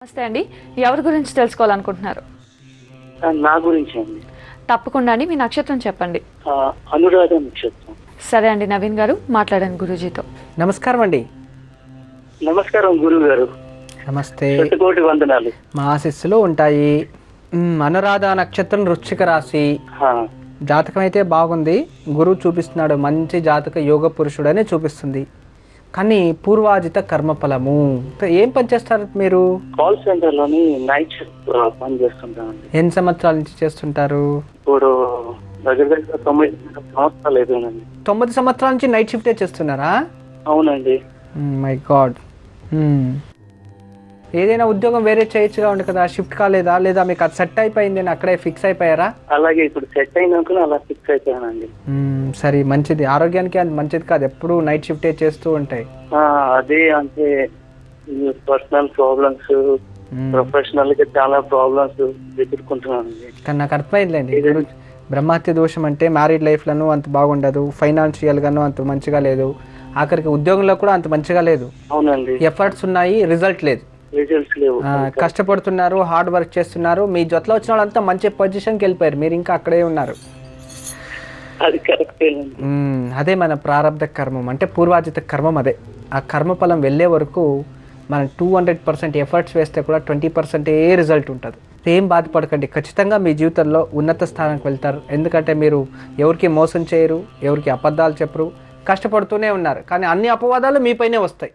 నమస్తే అండి. ఎవరి గురించి తెలుసుకోవాలనుకుంటున్నారు? నా గురించి అండి. తప్పకుండా అండి. మీ నక్షత్రం చెప్పండి. అనురాధ నక్షత్రం. సరే అండి, నవీన్ గారు మాట్లాడండి గురూజీతో. నమస్కారం అండి. నమస్కారం గురువు గారు. నమస్తే. శతకోటి వందనాలు. మా ఆశీస్సులు ఉంటాయి. అనురాధ నక్షత్రం వృశ్చిక రాశి. జాతకం అయితే బాగుంది. గురువు చూపిస్తున్నాడు మంచి జాతక యోగ పురుషుడు అని చూపిస్తుంది. కానీ పూర్వాజిత కర్మఫలము. ఏం పని చేస్తారు మీరు? కాల్ సెంటర్ లోని నైట్ షిఫ్ట్ పని చేస్తుంటామండి. ఎన్ని సంవత్సరాల నుంచి చేస్తుంటారు? ఇప్పుడు దగ్గర 9 సంవత్సరాలు అయిపోయినండి. 9 సంవత్సరాల నుంచి నైట్ షిఫ్టే చేస్తున్నారా? అవునండి. My God. ఏదైనా ఉద్యోగం వేరే చేయొచ్చుగా ఉంది కదా, షిఫ్ట్ కాలేదా? లేదా మీకు అది సెట్ అయిపోయింది అని అక్కడే ఫిక్స్ అయిపోయారా? అలాగే ఇప్పుడు సెట్ అయినాక అలా ఫిక్స్ అయిపోయానండి. సరే, మంచిది. ఆరోగ్యానికి అది మంచిది కాదు, ఎప్పుడు నైట్ షిఫ్టే చేస్తూ ఉంటాయి. అదే అంటే పర్సనల్ ప్రాబ్లమ్స్, ప్రొఫెషనల్ గా చాలా ప్రాబ్లమ్స్ ఎదుర్కొంటున్నానండి. కానీ నాకు అర్థమైందండి, బ్రహ్మహత్య దోషం అంటే మ్యారీడ్ లైఫ్లను అంత బాగుండదు, ఫైనాన్షియల్ గాను అంత మంచిగా లేదు, ఆఖరికి ఉద్యోగంలో కూడా అంత మంచిగా లేదు. అవునండి. ఎఫర్ట్స్ ఉన్నాయి, రిజల్ట్ లేదు. రిజల్ట్స్ లేవు. కష్టపడుతున్నారు, హార్డ్ వర్క్ చేస్తున్నారు, మీ జొత్తలో వచ్చిన వాళ్ళంతా మంచి పొజిషన్కి వెళ్ళిపోయారు, మీరు ఇంకా అక్కడే ఉన్నారు. అది కరెక్టే. అదే మన ప్రారంభ కర్మం అంటే పూర్వాజిత కర్మం. అదే ఆ కర్మఫలం వెళ్ళే వరకు మనం 200% ఎఫర్ట్స్ వేస్తే కూడా 20% రిజల్ట్ ఉంటుంది. ఏం బాధపడకండి, ఖచ్చితంగా మీ జీవితంలో ఉన్నత స్థానానికి వెళ్తారు. ఎందుకంటే మీరు ఎవరికి మోసం చేయరు, ఎవరికి అబద్ధాలు చెప్పరు, కష్టపడుతూనే ఉన్నారు. కానీ అన్ని అపవాదాలు మీపైనే వస్తాయి.